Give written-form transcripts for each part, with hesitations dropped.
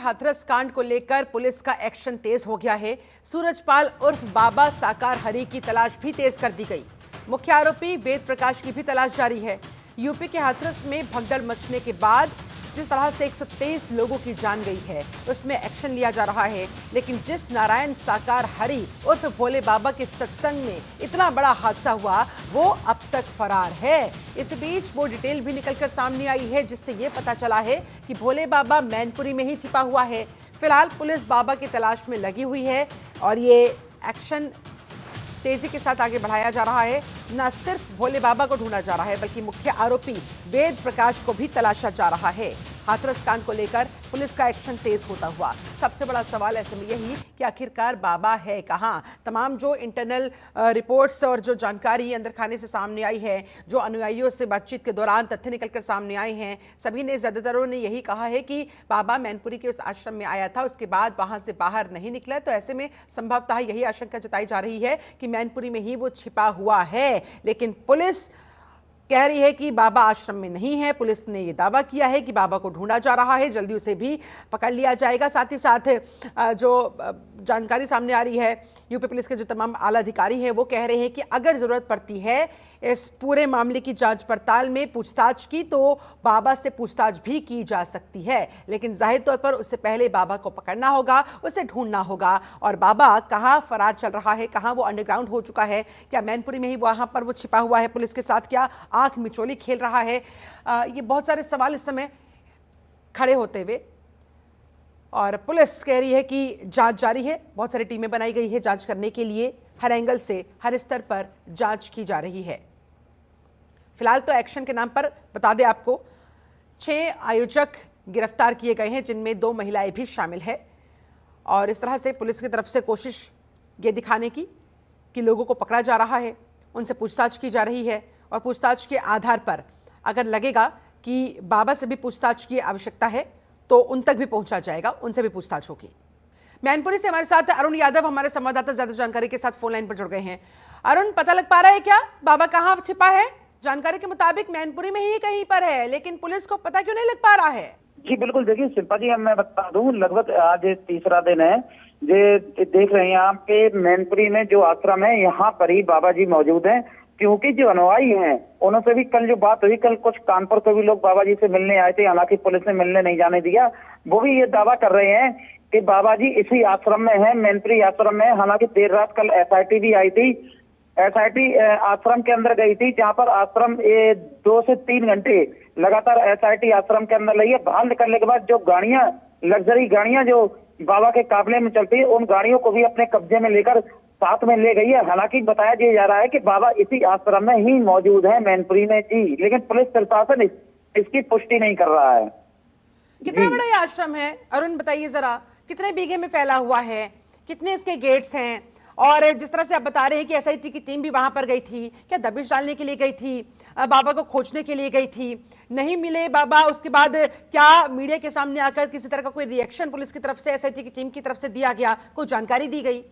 हाथरस कांड को लेकर पुलिस का एक्शन तेज हो गया है। सूरजपाल उर्फ बाबा साकार हरि की तलाश भी तेज कर दी गई। मुख्य आरोपी वेद प्रकाश की भी तलाश जारी है। यूपी के हाथरस में भगदड़ मचने के बाद जिस तरह से 123 लोगों की जान गई है उसमें एक्शन लिया जा रहा है, लेकिन जिस नारायण साकार हरि उर्फ भोले बाबा के सत्संग में इतना बड़ा हादसा हुआ वो अब तक फरार है। इस बीच वो डिटेल भी निकलकर सामने आई है जिससे ये पता चला है कि भोले बाबा मैनपुरी में ही छिपा हुआ है। फिलहाल पुलिस बाबा की तलाश में लगी हुई है और ये एक्शन तेजी के साथ आगे बढ़ाया जा रहा है। न सिर्फ भोले बाबा को ढूंढा जा रहा है बल्कि मुख्य आरोपी वेद प्रकाश को भी तलाशा जा रहा है। हाथरस कांड को लेकर पुलिस का एक्शन तेज होता हुआ सबसे बड़ा सवाल ऐसे में यही कि आखिरकार बाबा है कहां। तमाम जो इंटरनल रिपोर्ट्स और जो जानकारी अंदर खाने से सामने आई है, जो अनुयायियों से बातचीत के दौरान तथ्य निकलकर सामने आए हैं, सभी ने ज्यादातरों ने यही कहा है कि बाबा मैनपुरी के उस आश्रम में आया था, उसके बाद वहां से बाहर नहीं निकला। तो ऐसे में संभवतः यही आशंका जताई जा रही है कि मैनपुरी में ही वो छिपा हुआ है, लेकिन पुलिस कह रही है कि बाबा आश्रम में नहीं है। पुलिस ने यह दावा किया है कि बाबा को ढूंढा जा रहा है, जल्दी उसे भी पकड़ लिया जाएगा। साथ ही साथ जो जानकारी सामने आ रही है, यूपी पुलिस के जो तमाम आला अधिकारी हैं वो कह रहे हैं कि अगर जरूरत पड़ती है इस पूरे मामले की जांच पड़ताल में पूछताछ की तो बाबा से पूछताछ भी की जा सकती है, लेकिन जाहिर तौर पर उससे पहले बाबा को पकड़ना होगा, उसे ढूंढना होगा। और बाबा कहां फरार चल रहा है, कहां वो अंडरग्राउंड हो चुका है, क्या मैनपुरी में ही वहां पर वो छिपा हुआ है, पुलिस के साथ क्या आंख मिचोली खेल रहा है, ये बहुत सारे सवाल इस समय खड़े होते हुए। और पुलिस कह रही है कि जांच जारी है, बहुत सारी टीमें बनाई गई है जांच करने के लिए, हर एंगल से हर स्तर पर जांच की जा रही है। फिलहाल तो एक्शन के नाम पर बता दें आपको 6 आयोजक गिरफ्तार किए गए हैं जिनमें 2 महिलाएं भी शामिल है। और इस तरह से पुलिस की तरफ से कोशिश ये दिखाने की कि लोगों को पकड़ा जा रहा है, उनसे पूछताछ की जा रही है और पूछताछ के आधार पर अगर लगेगा कि बाबा से भी पूछताछ की आवश्यकता है तो उन तक भी पहुंचा जाएगा, उनसे भी पूछताछ होगी। मैनपुरी से हमारे साथ अरुण यादव, हमारे संवाददाता, ज्यादा जानकारी के साथ फोन लाइन पर जुड़ गए हैं। अरुण, पता लग पा रहा है क्या बाबा कहां छिपा है? जानकारी के मुताबिक मैनपुरी में ही कहीं पर है, लेकिन पुलिस को पता क्यों नहीं लग पा रहा है? जी बिल्कुल, देखिए शिल्पा जी, मैं बता दूं, लगभग आज तीसरा दिन है जे देख रहे हैं आपके मैनपुरी में जो आश्रम है यहाँ पर ही बाबा जी मौजूद हैं। क्योंकि जो अनुयायी हैं उनसे भी कल जो बात हुई, कल कुछ कानपुर से भी लोग बाबा जी से मिलने आए थे, हालांकि पुलिस ने मिलने नहीं जाने दिया। वो भी ये दावा कर रहे हैं कि बाबा जी इसी आश्रम में है, मैनपुरी आश्रम में। हालांकि देर रात कल एसआईटी भी आई थी, एसआईटी आश्रम के अंदर गई थी, जहां पर आश्रम 2 से 3 घंटे लगातार एसआईटी आश्रम के अंदर रही है। बाहर निकलने के बाद जो गाड़ियां, लग्जरी गाड़ियां जो बाबा के काफिले में चलती है, उन गाड़ियों को भी अपने कब्जे में लेकर साथ में ले गई है। हालांकि बताया जा रहा है कि बाबा इसी आश्रम में ही मौजूद है मैनपुरी में जी, लेकिन पुलिस प्रशासन इसकी पुष्टि नहीं कर रहा है। कितना बड़ा ये आश्रम है अरुण, बताइए जरा, कितने बीघे में फैला हुआ है, कितने इसके गेट्स हैं? और जिस तरह से आप बता रहे हैं कि एसआईटी की टीम भी वहां पर गई थी, क्या दबिश डालने के लिए गई थी, बाबा को खोजने के लिए गई थी, नहीं मिले बाबा, उसके बाद क्या मीडिया के सामने आकर किसी तरह का कोई रिएक्शन पुलिस की तरफ से, एसआईटी की टीम की तरफ से दिया गया, कोई जानकारी दी गई?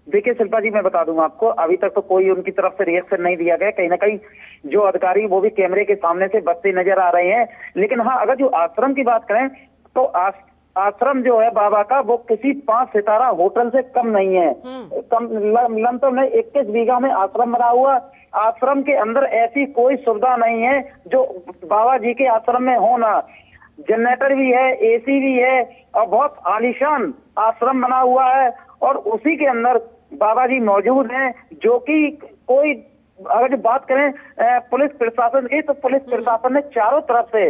देखिए शिल्पा जी, मैं बता दूं आपको, अभी तक तो कोई उनकी तरफ से रिएक्शन नहीं दिया गया। कहीं ना कहीं जो अधिकारी वो भी कैमरे के सामने से बचते नजर आ रहे हैं। लेकिन हाँ, अगर जो आश्रम की बात करें तो आश्रम जो है बाबा का वो किसी 5 सितारा होटल से कम नहीं है। कम लमसम 21 बीघा में आश्रम बना हुआ। आश्रम के अंदर ऐसी कोई सुविधा नहीं है जो बाबा जी के आश्रम में हो ना। जनरेटर भी है, एसी भी है और बहुत आलीशान आश्रम बना हुआ है। और उसी के अंदर बाबा जी मौजूद हैं, जो कि कोई, अगर जो बात करें पुलिस प्रशासन की, तो पुलिस प्रशासन ने चारों तरफ से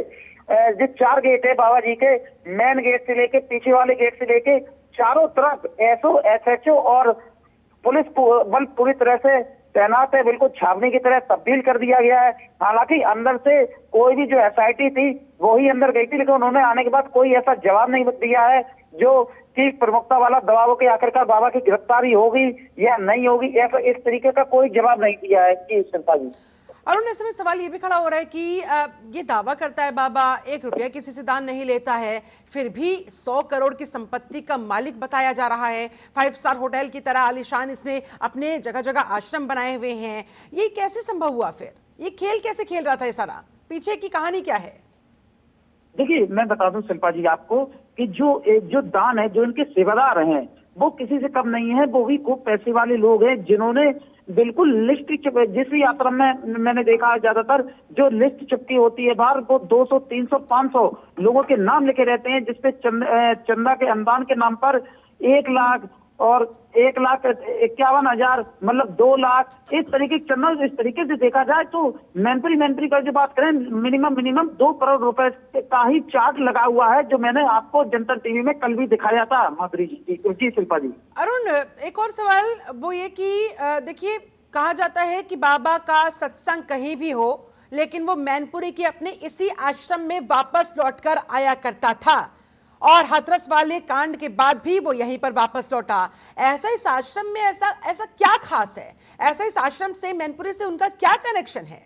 जो 4 गेट है बाबा जी के, मेन गेट से लेके पीछे वाले गेट से लेके चारों तरफ एसओ, एसएचओ और पुलिस बल पूरी तरह से तैनात है, बिल्कुल छावनी की तरह तब्दील कर दिया गया है। हालांकि अंदर से कोई भी जो एसआईटी थी वो ही अंदर गई थी, लेकिन उन्होंने आने के बाद कोई ऐसा जवाब नहीं दिया है जो कि प्रमुखता वाला दबाव के आखिरकार बाबा की गिरफ्तारी होगी या नहीं होगी, ऐसा इस तरीके का कोई जवाब नहीं दिया है जी शिल्पा जी। अरुण, ऐसे में सवाल ये भी खड़ा हो रहा है कि ये दावा करता है बाबा 1 रुपया किसी से दान नहीं लेता है, फिर भी 100 करोड़ की संपत्ति का मालिक बताया जा रहा है। 5 स्टार होटल की तरह आलीशान इसने अपने जगह जगह आश्रम बनाए हुए हैं। ये कैसे संभव हुआ? फिर ये खेल कैसे खेल रहा था? ये सारा पीछे की कहानी क्या है? देखिए मैं बता दूं शिल्पा जी आपको कि जो दान है, जो इनके सेवादार हैं, वो किसी से कम नहीं है। वो भी खूब पैसे वाले लोग हैं जिन्होंने बिल्कुल लिस्ट, जिस भी आश्रम में मैंने देखा है ज्यादातर जो लिस्ट चिपकी होती है बाहर, वो 200, 300, 500 लोगों के नाम लिखे रहते हैं, जिसपे चंदा के अनुदान के नाम पर 1 लाख और 1,51,000, मतलब 2 लाख, इस तरीके के चंदा। इस तरीके से देखा जाए तो मैनपुरी का जो बात करें, मिनिमम 2 करोड़ रुपए का ही चार्ट लगा हुआ है, जो मैंने आपको जनता टीवी में कल भी दिखाया था माधुरी जी शिल्पा जी। अरुण, एक और सवाल वो ये कि देखिए, कहा जाता है कि बाबा का सत्संग कहीं भी हो, लेकिन वो मैनपुरी के अपने इसी आश्रम में वापस लौटकर आया करता था, और हाथरस वाले कांड के बाद भी वो यहीं पर वापस लौटा। ऐसा इस आश्रम में ऐसा क्या खास है? ऐसा इस आश्रम से, मैनपुरी से उनका क्या कनेक्शन है?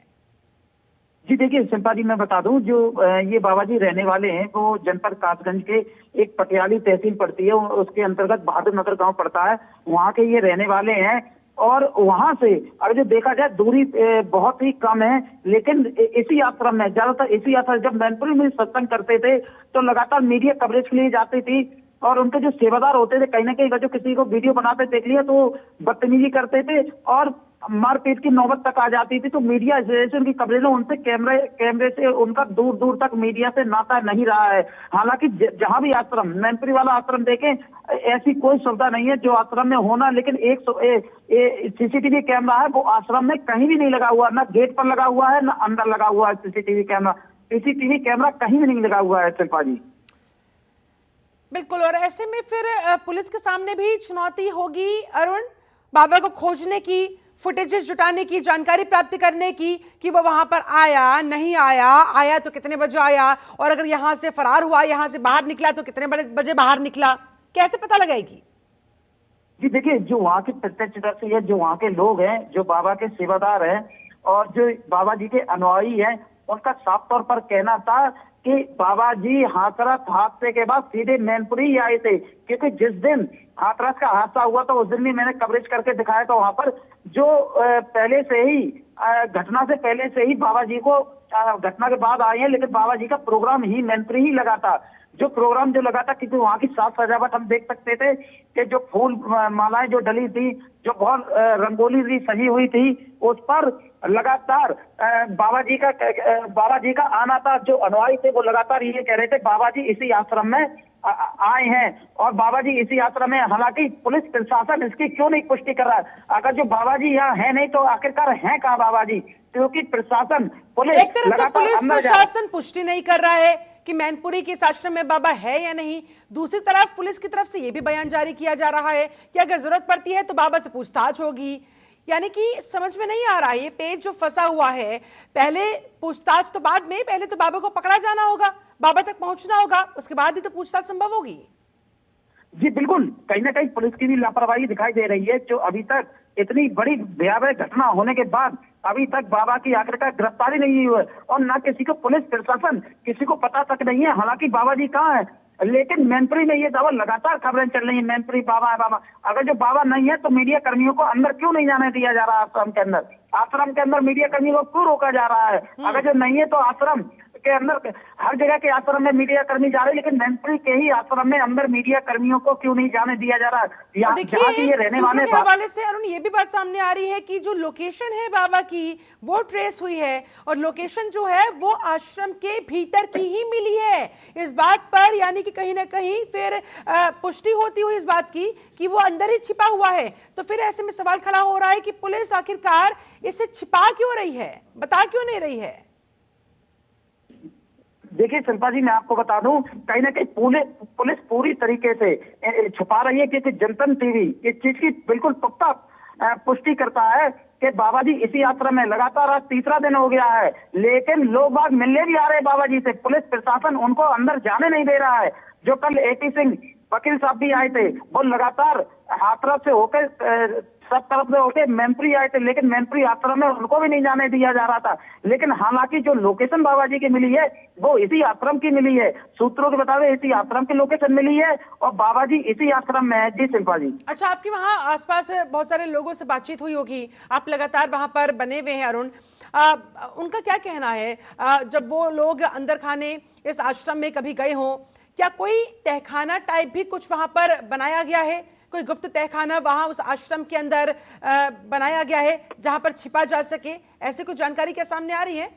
जी देखिए शिल्पा जी, मैं बता दूं, जो ये बाबा जी रहने वाले हैं वो जनपद कासगंज के एक पटियाली तहसील पड़ती है, उसके अंतर्गत बहादुर नगर गांव पड़ता है, वहां के ये रहने वाले हैं। और वहां से अगर जो देखा जाए दूरी बहुत ही कम है, लेकिन इसी आश्रम में, ज्यादातर इसी आश्रम, जब मैनपुरी में सत्संग करते थे तो लगातार मीडिया कवरेज के लिए जाती थी, और उनके जो सेवादार होते थे, कहीं ना कहीं जो किसी को वीडियो बनाते देख लिया तो बदतमीजी करते थे और मारपीट की नौबत तक आ जाती थी। तो मीडिया जैसे उनकी कवरेज है, उनसे कैमरे से उनका दूर दूर तक मीडिया से नाता नहीं रहा है। हालांकि जहां भी आश्रम, मैनपुरी वाला आश्रम देखें, ऐसी कोई सुविधा नहीं है जो आश्रम में होना, लेकिन एक सीसीटीवी कैमरा है वो आश्रम में कहीं भी नहीं लगा हुआ, ना गेट पर लगा हुआ है ना अंदर लगा हुआ है सीसीटीवी कैमरा कहीं भी नहीं लगा हुआ है शिल्पा जी। बिल्कुल, और ऐसे में फिर पुलिस के सामने भी चुनौती होगी अरुण, बाबा को खोजने की, फुटेजेस जुटाने की, जानकारी प्राप्त करने की कि वो वहां पर आया नहीं आया तो कितने बजे आया, और अगर यहां से फरार हुआ, यहां से बाहर निकला तो कितने बजे बाहर निकला, कैसे पता लगाएगी? जी देखिए, जो वहाँ के प्रत्यक्षदर्शी है, जो वहाँ के लोग हैं, जो बाबा के सेवादार हैं और जो बाबा जी के अनुयायी हैं, उनका साफ तौर पर कहना था कि बाबा जी हाथरस हादसे के बाद सीधे मैनपुरी ही आए थे, क्योंकि जिस दिन हाथरस का हादसा हुआ था उस दिन भी मैंने कवरेज करके दिखाया था। वहां पर जो पहले से ही घटना से पहले से ही बाबा जी को, घटना के बाद आए हैं, लेकिन बाबा जी का प्रोग्राम ही मैनपुरी ही लगा था। जो प्रोग्राम जो लगा था, क्योंकि वहाँ की साज सजावट हम देख सकते थे कि जो फूल मालाएं जो डली थी, जो बहुत रंगोली सी सजी हुई थी, उस पर लगातार बाबा जी का आना था। जो अनुयायी थे वो लगातार ये कह रहे थे बाबा जी इसी आश्रम में आए हैं, और बाबा जी इसी यात्रा में। हालांकि पुलिस प्रशासन इसकी क्यों नहीं पुष्टि कर रहा है? अगर जो बाबा जी यहाँ है नहीं तो आखिरकार हैं कहाँ बाबा जी? क्योंकि प्रशासन, पुलिस, एक तरफ तो पुलिस प्रशासन पुष्टि नहीं कर रहा है कि मैनपुरी के इस आश्रम में बाबा है या नहीं, दूसरी तरफ पुलिस की तरफ से यह भी बयान जारी किया जा रहा है कि अगर जरूरत पड़ती है तो बाबा से पूछताछ होगी। यानी कि समझ में नहीं आ रहा है, ये पेज जो फंसा हुआ है, पहले पूछताछ तो बाद में, पहले तो बाबा को पकड़ा जाना होगा, बाबा तक पहुंचना होगा, उसके बाद ही तो पूछताछ संभव होगी। जी बिल्कुल, कहीं ना कहीं पुलिस की भी लापरवाही दिखाई दे रही है, जो अभी तक इतनी बड़ी भयावह घटना होने के बाद अभी तक बाबा की आखिरकार गिरफ्तारी नहीं हुई है, और ना किसी को, पुलिस प्रशासन किसी को पता तक नहीं है हालांकि बाबा जी कहाँ है। लेकिन मैनपुरी में ये दावा लगातार खबरें चल रही है, मैनपुरी बाबा है बाबा। अगर जो बाबा नहीं है तो मीडिया कर्मियों को अंदर क्यों नहीं जाने दिया जा रहा? आश्रम के अंदर मीडिया कर्मियों को क्यों रोका जा रहा है? अगर जो नहीं है तो आश्रम के अंदर, हर जगह के आश्रम में मीडिया कर्मी जा रहे हैं, लेकिन मैनपुरी के ही आश्रम में अंदर मीडिया कर्मियों को क्यों नहीं जाने दिया जा रहा है? यहाँ जहाँ के ये रहने वाले हवाले से अरुण, ये भी बात सामने आ रही है कि जो लोकेशन है बाबा की वो ट्रेस हुई है, और लोकेशन जो है वो आश्रम के भीतर की ही मिली है। इस बात पर यानी कि कहीं ना कहीं फिर पुष्टि होती हुई इस बात की कि वो अंदर ही छिपा हुआ है। तो फिर ऐसे में सवाल खड़ा हो रहा है कि पुलिस आखिरकार इसे छिपा क्यों रही है, बता क्यों नहीं रही है? देखिए शिल्पा जी, मैं आपको बता दूं, कहीं ना कहीं पुलिस पूरी तरीके से छुपा रही है, क्योंकि जनतन टीवी इस चीज की बिल्कुल पुख्ता पुष्टि करता है कि बाबा जी इसी यात्रा में लगातार आज तीसरा दिन हो गया है, लेकिन लोग बाग मिलने भी आ रहे हैं बाबा जी से, पुलिस प्रशासन उनको अंदर जाने नहीं दे रहा है। जो कल एटी सिंह वकील साहब भी आए थे, वो लगातार हाथरस से होकर सब तरफ से होके मैनपुरी आए थे, लेकिन मैनपुरी आश्रम में उनको भी नहीं जाने दिया जा रहा था। लेकिन हालांकि जो लोकेशन बाबा जी की मिली है वो इसी आश्रम की मिली है, सूत्रों के बतावे इसी आश्रम की लोकेशन मिली है, और बाबा जी इसी आश्रम में है। जी शिल्पा जी। अच्छा, आपके वहाँ आसपास बहुत सारे लोगों से बातचीत हुई होगी, आप लगातार वहां पर बने हुए हैं अरुण, उनका क्या कहना है जब वो लोग अंदर खाने इस आश्रम में कभी गए हों, क्या कोई तहखाना टाइप भी कुछ वहां पर बनाया गया है? कोई गुप्त तहखाना वहां उस आश्रम के अंदर बनाया गया है जहां पर छिपा जा सके? ऐसी कुछ जानकारी क्या सामने आ रही है?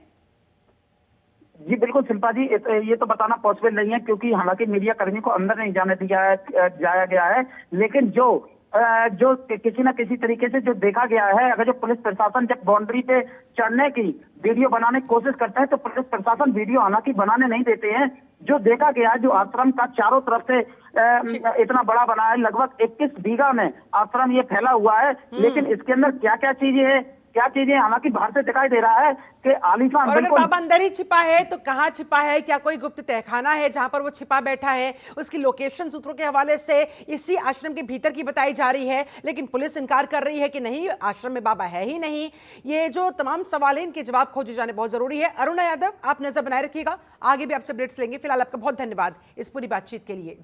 जी बिल्कुल शिल्पा जी, ये तो बताना पॉसिबल नहीं है, क्योंकि हालांकि मीडिया कर्मी को अंदर नहीं जाने दिया है, जाया गया है। लेकिन जो किसी न किसी तरीके से जो देखा गया है, अगर जो पुलिस प्रशासन जब बाउंड्री पे चढ़ने की वीडियो बनाने की कोशिश करता है तो पुलिस प्रशासन वीडियो हालांकि बनाने नहीं देते हैं। जो देखा गया है, जो आश्रम का चारों तरफ से इतना बड़ा बना है, लगभग 21 बीघा में आश्रम ये फैला हुआ है। लेकिन इसके अंदर क्या क्या चीजें हालांकि बाहर से दिखाई दे रहा है कि आलीशान। और अगर बाबा अंदर ही छिपा है तो कहाँ छिपा है? क्या कोई गुप्त तहखाना है जहां पर वो छिपा बैठा है? उसकी लोकेशन सूत्रों के हवाले से इसी आश्रम के भीतर की बताई जा रही है, लेकिन पुलिस इनकार कर रही है कि नहीं, आश्रम में बाबा है ही नहीं। ये जो तमाम सवाल हैं, इनके जवाब खोजे जाने बहुत जरूरी है। अरुणा यादव, आप नजर बनाए रखिएगा, आगे भी आपसे अपडेट्स लेंगे। फिलहाल आपका बहुत धन्यवाद इस पूरी बातचीत के लिए।